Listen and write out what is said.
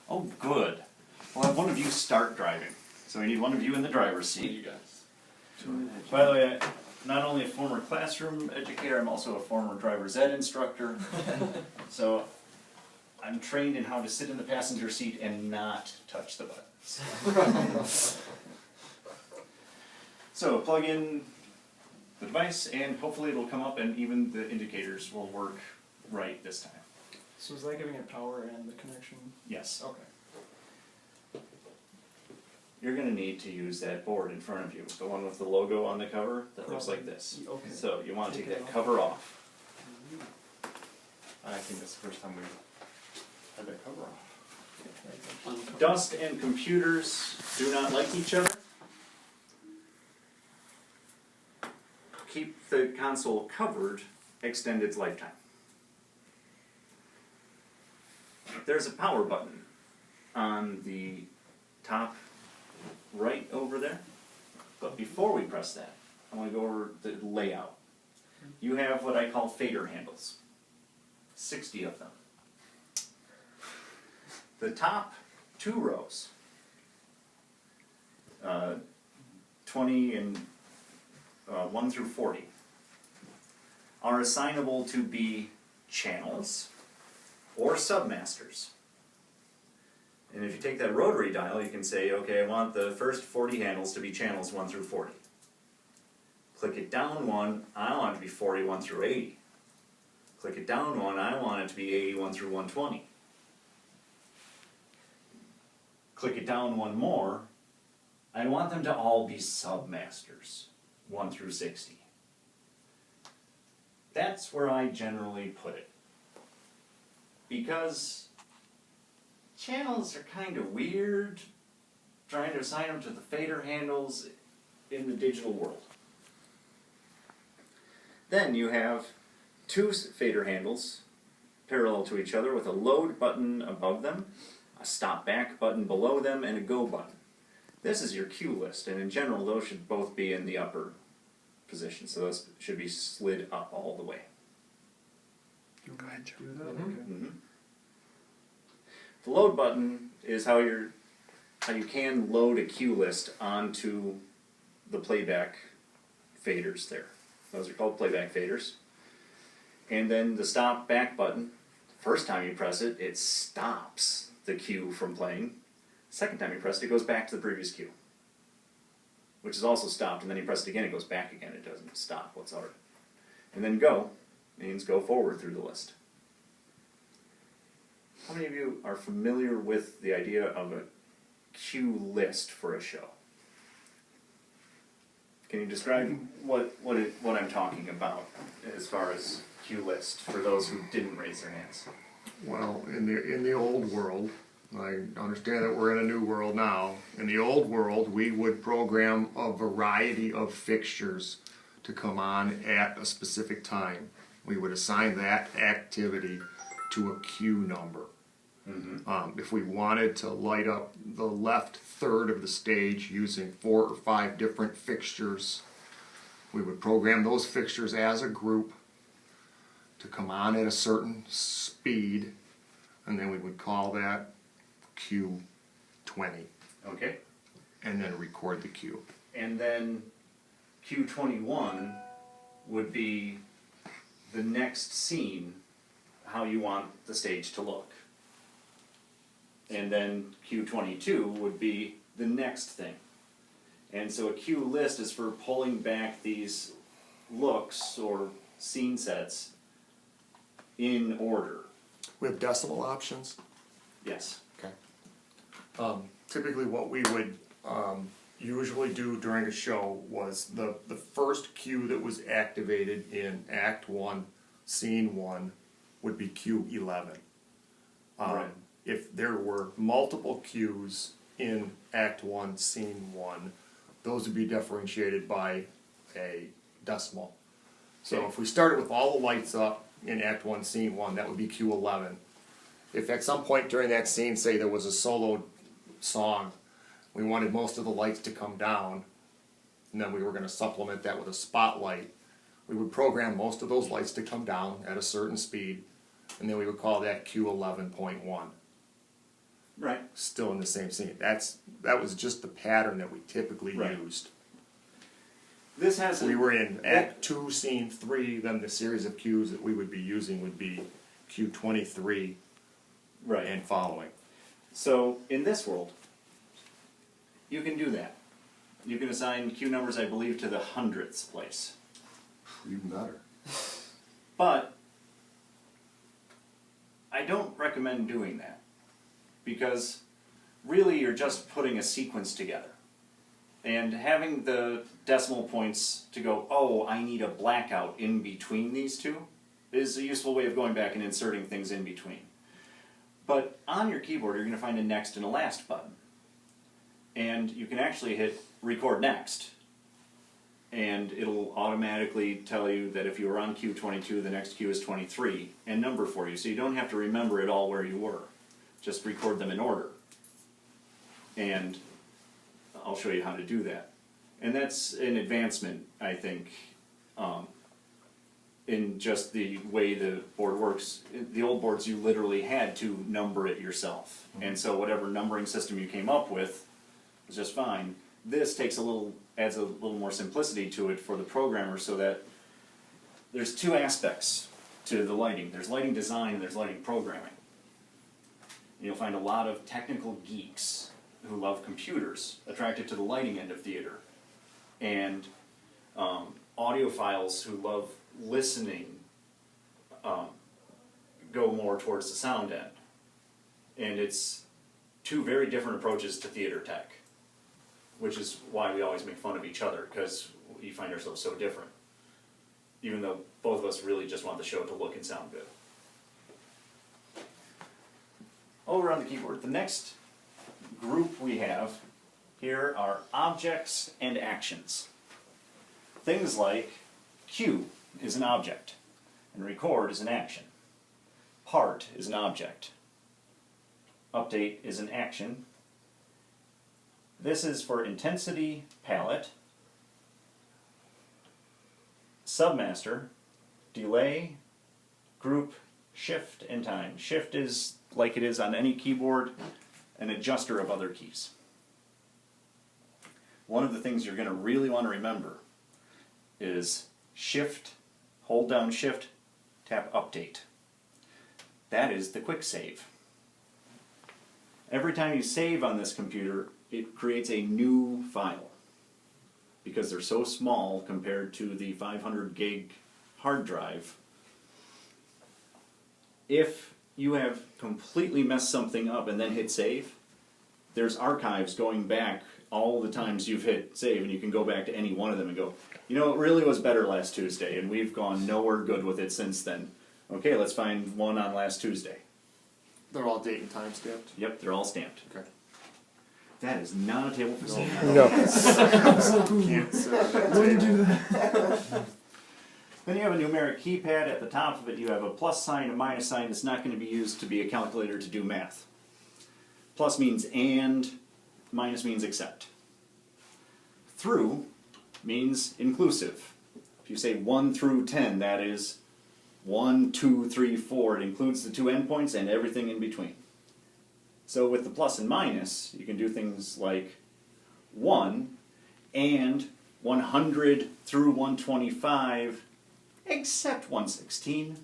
Oh, good. We'll have one of you start driving. So we need one of you in the driver's You seat. guys. By the way, I'm not only a former classroom educator, I'm also a former driver's ed instructor. So I'm trained in how to sit in the passenger seat and not touch the buttons. So plug in the device and hopefully it'll come up and even the indicators will work right this time. So is that giving it power and the connection? Yes. Okay. You're gonna need to use that board in front of you, the one with the logo on the cover that looks like this. Okay. So you wanna take Take it that off. cover off. I think that's the first time we had that cover off. Dust and computers do not like each other. Keep the console covered, extend its lifetime. There's a power button on the top right over there. But before we press that, I want to go over the layout. You have what I call fader handles. 60 of them. The top two rows, 20 and 1 through 40, are assignable to be channels or submasters. And if you take that rotary dial, you can say, okay, I want the first 40 handles to be channels 1 through 40. Click it down one, I want it to be 41 through 80. Click it down one, I want it to be 81 through 120. Click it down one more, I want them to all be submasters, 1 through 60. That's where I generally put it. Because channels are kind of weird, trying to assign them to the fader handles in the digital world. Then you have two fader handles parallel to each other with a load button above them, a stop back button below them, and a go button. This is your cue list, and in general those should both be in the upper position, so those should be slid up all the way. Do that? Mhm. Okay. Mm-hmm. The load button is how you can load a cue list onto the playback faders there. Those are called playback faders. And then the stop back button, the first time you press it, it stops the cue from playing. Second time you press it, it goes back to the previous cue, which is also stopped, and then you press it again, it goes back again, it doesn't stop what's already. And then go means go forward through the list. How many of you are familiar with the idea of a cue list for a show? Can you describe what I'm talking about as far as cue list for those who didn't raise their hands? Well, in the old world, I understand that we're in a new world now. In the old world, we would program a variety of fixtures to come on at a specific time. We would assign that activity to a cue number. Mm-hmm. If we wanted to light up the left third of the stage using 4 or 5 different fixtures, we would program those fixtures as a group to come on at a certain speed, and then we would call that cue 20, Okay. and then record the cue. And then cue 21 would be the next scene, how you want the stage to look. And then cue 22 would be the next thing. And so a cue list is for pulling back these looks or scene sets in order. We have decimal options. Yes. Okay. Typically what we would usually do during a show was the first cue that was activated in Act 1, Scene 1 would be cue 11. Right. If there were multiple cues in Act 1, Scene 1, those would be differentiated by a decimal. So Okay. if we started with all the lights up in Act 1, Scene 1, that would be cue 11. If at some point during that scene, say there was a solo song, we wanted most of the lights to come down, and then we were going to supplement that with a spotlight, we would program most of those lights to come down at a certain speed, and then we would call that cue 11.1. Right. still in the same scene. That was just the pattern that we typically Right. used. This has We were in Act 2, Scene 3, then the series of cues that we would be using would be cue 23 right. and following. So in this world, you can do that. You can assign cue numbers, I believe, to the hundredths place. Even better. But I don't recommend doing that because really you're just putting a sequence together. And having the decimal points to go, oh, I need a blackout in between these two, is a useful way of going back and inserting things in between. But on your keyboard, you're going to find a next and a last button. And you can actually hit record next. And it'll automatically tell you that if you were on cue 22, the next cue is 23, and number for you. So you don't have to remember it all where you were. Just record them in order. And I'll show you how to do that. And that's an advancement, I think, in just the way the board works. In the old boards, you literally had to number it yourself. And so whatever numbering system you came up with was just fine. This adds a little more simplicity to it for the programmer, so that there's two aspects to the lighting. There's lighting design and there's lighting programming. And you'll find a lot of technical geeks who love computers attracted to the lighting end of theater, and audiophiles who love listening go more towards the sound end. And it's two very different approaches to theater tech, which is why we always make fun of each other, because we find ourselves so different, even though both of us really just want the show to look and sound good. Over on the keyboard, the next group we have here are objects and actions. Things like cue is an object, and record is an action. Part is an object. Update is an action. This is for intensity, palette, submaster, delay, group, shift, and time. Shift is, like it is on any keyboard, an adjuster of other keys. One of the things you're going to really want to remember is shift, hold down shift, tap update. That is the quick save. Every time you save on this computer, it creates a new file, because they're so small compared to the 500 gig hard drive. If you have completely messed something up and then hit save, there's archives going back all the times you've hit save, and you can go back to any one of them and go, you know, it really was better last Tuesday, and we've gone nowhere good with it since then. Okay, let's find one on last Tuesday. They're all date and time stamped? Yep, they're all stamped. Okay. That is not a table for sale. No. Can't sit at that table. Then you have a numeric keypad. At the top of it you have a plus sign, a minus sign. It's not going to be used to be a calculator to do math. Plus means and, minus means except. Through means inclusive. If you say 1 through 10, that is 1, 2, 3, 4. It includes the two endpoints and everything in between. So with the plus and minus, you can do things like 1 and 100 through 125, except 116.